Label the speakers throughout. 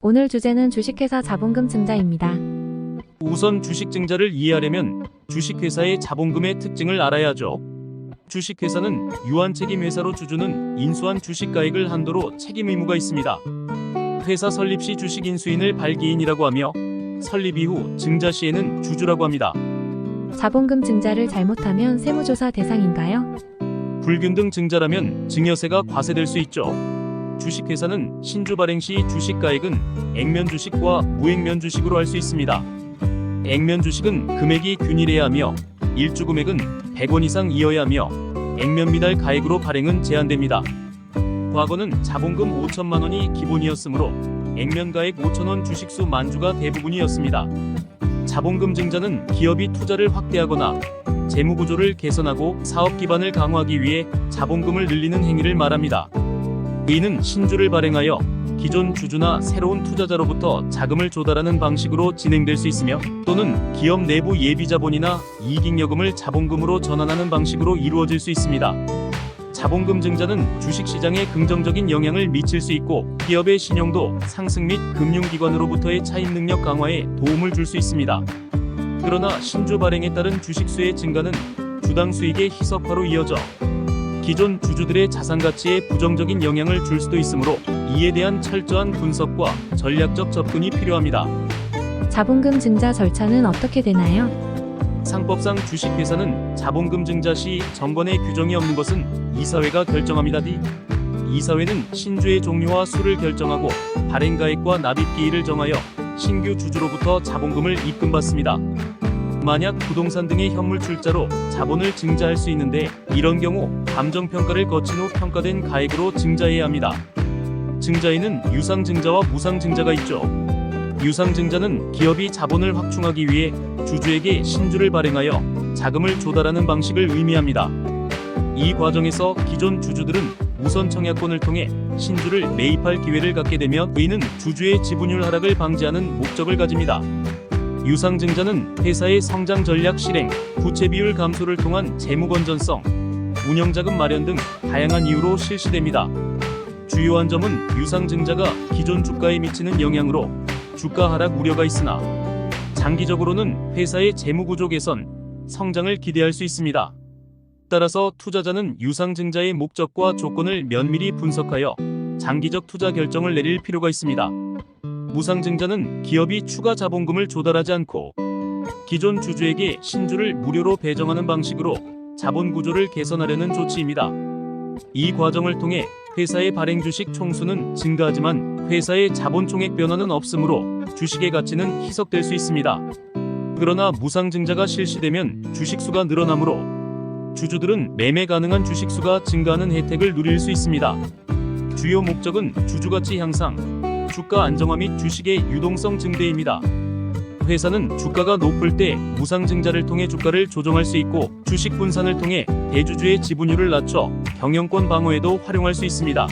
Speaker 1: 오늘 주제는 주식회사 자본금 증자입니다.
Speaker 2: 우선 주식 증자를 이해하려면 주식회사의 자본금의 특징을 알아야죠. 주식회사는 유한책임회사로 주주는 인수한 주식가액을 한도로 책임 의무가 있습니다. 회사 설립 시 주식 인수인을 발기인이라고 하며 설립 이후 증자 시에는 주주라고 합니다.
Speaker 1: 자본금 증자를 잘못하면 세무조사 대상인가요?
Speaker 2: 불균등 증자라면 증여세가 과세될 수 있죠. 주식회사는 신주 발행 시 주식가액은 액면 주식과 무액면 주식으로 할 수 있습니다. 액면 주식은 금액이 균일해야 하며 일주 금액은 100원 이상 이어야 하며 액면 미달 가액으로 발행은 제한됩니다. 과거는 자본금 5천만 원이 기본이었으므로 액면 가액 5천원 주식수 만주가 대부분이었습니다. 자본금 증자는 기업이 투자를 확대하거나 재무구조를 개선하고 사업 기반을 강화하기 위해 자본금을 늘리는 행위를 말합니다. 이는 신주를 발행하여 기존 주주나 새로운 투자자로부터 자금을 조달하는 방식으로 진행될 수 있으며 또는 기업 내부 예비자본이나 이익잉여금을 자본금으로 전환하는 방식으로 이루어질 수 있습니다. 자본금 증자는 주식시장에 긍정적인 영향을 미칠 수 있고 기업의 신용도 상승 및 금융기관으로부터의 차입 능력 강화에 도움을 줄 수 있습니다. 그러나 신주 발행에 따른 주식수의 증가는 주당 수익의 희석화로 이어져 기존 주주들의 자산 가치에 부정적인 영향을 줄 수도 있으므로 이에 대한 철저한 분석과 전략적 접근이 필요합니다.
Speaker 1: 자본금 증자 절차는 어떻게 되나요?
Speaker 2: 상법상 주식회사는 자본금 증자 시 정관에 규정이 없는 것은 이사회가 결정합니다. 이사회는 신주의 종류와 수를 결정하고 발행가액과 납입기일을 정하여 신규 주주로부터 자본금을 입금받습니다. 만약 부동산 등의 현물 출자로 자본을 증자할 수 있는데 이런 경우 감정평가를 거친 후 평가된 가액으로 증자해야 합니다. 증자에는 유상증자와 무상증자가 있죠. 유상증자는 기업이 자본을 확충하기 위해 주주에게 신주를 발행하여 자금을 조달하는 방식을 의미합니다. 이 과정에서 기존 주주들은 우선 청약권을 통해 신주를 매입할 기회를 갖게 되며 이는 주주의 지분율 하락을 방지하는 목적을 가집니다. 유상증자는 회사의 성장 전략 실행, 부채 비율 감소를 통한 재무 건전성, 운영자금 마련 등 다양한 이유로 실시됩니다. 주요한 점은 유상증자가 기존 주가에 미치는 영향으로 주가 하락 우려가 있으나 장기적으로는 회사의 재무구조 개선, 성장을 기대할 수 있습니다. 따라서 투자자는 유상증자의 목적과 조건을 면밀히 분석하여 장기적 투자 결정을 내릴 필요가 있습니다. 무상증자는 기업이 추가 자본금을 조달하지 않고 기존 주주에게 신주를 무료로 배정하는 방식으로 자본 구조를 개선하려는 조치입니다. 이 과정을 통해 회사의 발행 주식 총수는 증가하지만 회사의 자본 총액 변화는 없으므로 주식의 가치는 희석될 수 있습니다. 그러나 무상증자가 실시되면 주식수가 늘어나므로 주주들은 매매 가능한 주식수가 증가하는 혜택을 누릴 수 있습니다. 주요 목적은 주주가치 향상, 주가 안정화 및 주식의 유동성 증대입니다. 회사는 주가가 높을 때 무상증자를 통해 주가를 조정할 수 있고 주식 분산을 통해 대주주의 지분율을 낮춰 경영권 방어에도 활용할 수 있습니다.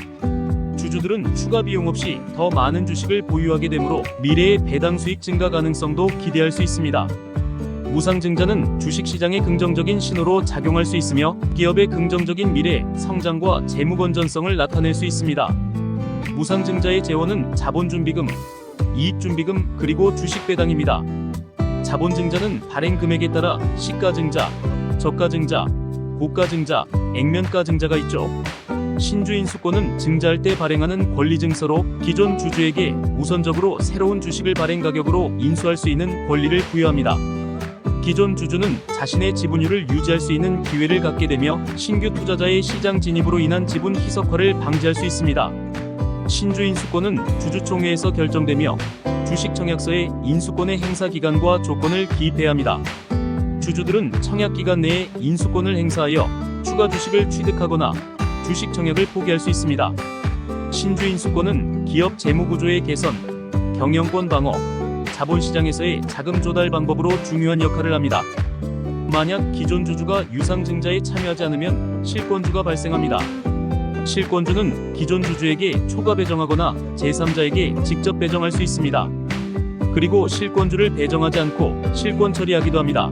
Speaker 2: 주주들은 추가 비용 없이 더 많은 주식을 보유하게 되므로 미래의 배당 수익 증가 가능성도 기대할 수 있습니다. 무상증자는 주식시장의 긍정적인 신호로 작용할 수 있으며 기업의 긍정적인 미래, 성장과 재무 건전성을 나타낼 수 있습니다. 무상증자의 재원은 자본준비금, 이익준비금, 그리고 주식배당입니다. 자본증자는 발행 금액에 따라 시가증자, 저가증자, 고가증자, 액면가증자가 있죠. 신주인수권은 증자할 때 발행하는 권리증서로 기존 주주에게 우선적으로 새로운 주식을 발행 가격으로 인수할 수 있는 권리를 부여합니다. 기존 주주는 자신의 지분율을 유지할 수 있는 기회를 갖게 되며 신규 투자자의 시장 진입으로 인한 지분 희석화를 방지할 수 있습니다. 신주인수권은 주주총회에서 결정되며 주식청약서의 인수권의 행사 기간과 조건을 기입해야 합니다. 주주들은 청약기간 내에 인수권을 행사하여 추가 주식을 취득하거나 주식청약을 포기할 수 있습니다. 신주인수권은 기업 재무구조의 개선, 경영권 방어, 자본시장에서의 자금 조달 방법으로 중요한 역할을 합니다. 만약 기존 주주가 유상증자에 참여하지 않으면 실권주가 발생합니다. 실권주는 기존 주주에게 초과 배정하거나 제3자에게 직접 배정할 수 있습니다. 그리고 실권주를 배정하지 않고 실권 처리하기도 합니다.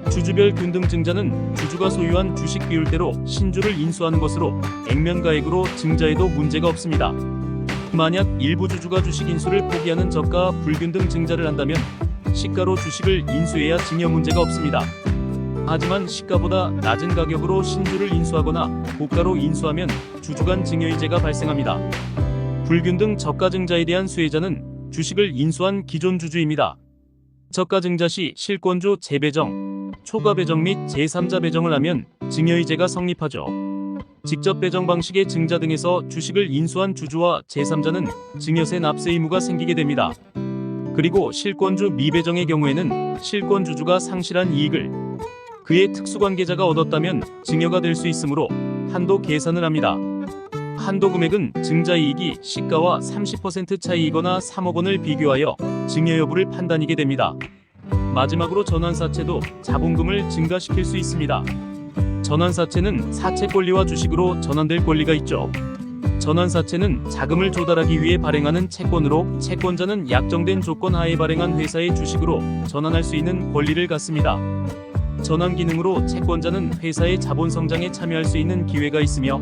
Speaker 2: 주주별 균등 증자는 주주가 소유한 주식 비율대로 신주를 인수하는 것으로 액면가액으로 증자해도 문제가 없습니다. 만약 일부 주주가 주식 인수를 포기하는 저가 불균등 증자를 한다면 시가로 주식을 인수해야 증여 문제가 없습니다. 하지만 시가보다 낮은 가격으로 신주를 인수하거나 고가로 인수하면 주주 간 증여이제가 발생합니다. 불균등 저가 증자에 대한 수혜자는 주식을 인수한 기존 주주입니다. 저가 증자 시 실권주 재배정, 초과 배정 및 제3자 배정을 하면 증여이제가 성립하죠. 직접 배정 방식의 증자 등에서 주식을 인수한 주주와 제3자는 증여세 납세 의무가 생기게 됩니다. 그리고 실권주 미배정의 경우에는 실권주주가 상실한 이익을 그의 특수관계자가 얻었다면 증여가 될 수 있으므로 한도 계산을 합니다. 한도 금액은 증자이익이 시가와 30% 차이이거나 3억 원을 비교하여 증여 여부를 판단하게 됩니다. 마지막으로 전환사채도 자본금을 증가시킬 수 있습니다. 전환사채는 사채 권리와 주식으로 전환될 권리가 있죠. 전환사채는 자금을 조달하기 위해 발행하는 채권으로 채권자는 약정된 조건 하에 발행한 회사의 주식으로 전환할 수 있는 권리를 갖습니다. 전환 기능으로 채권자는 회사의 자본 성장에 참여할 수 있는 기회가 있으며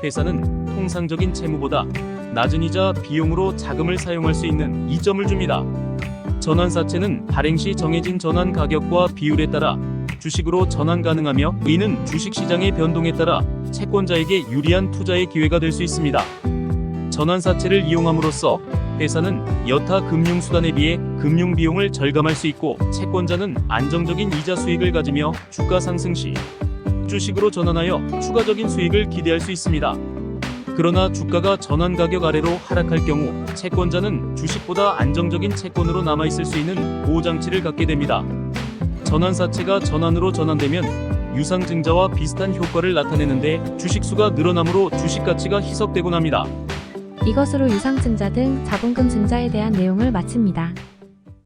Speaker 2: 회사는 통상적인 채무보다 낮은 이자 비용으로 자금을 사용할 수 있는 이점을 줍니다. 전환사채는 발행 시 정해진 전환 가격과 비율에 따라 주식으로 전환 가능하며 이는 주식시장의 변동에 따라 채권자에게 유리한 투자의 기회가 될 수 있습니다. 전환사채를 이용함으로써 회사는 여타 금융수단에 비해 금융비용을 절감할 수 있고 채권자는 안정적인 이자 수익을 가지며 주가 상승 시 주식으로 전환하여 추가적인 수익을 기대할 수 있습니다. 그러나 주가가 전환 가격 아래로 하락할 경우 채권자는 주식보다 안정적인 채권으로 남아있을 수 있는 보호장치를 갖게 됩니다. 전환사채가 전환으로 전환되면 유상증자와 비슷한 효과를 나타내는데 주식수가 늘어나므로 주식가치가 희석되곤 합니다.
Speaker 1: 이것으로 유상증자 등 자본금 증자에 대한 내용을 마칩니다.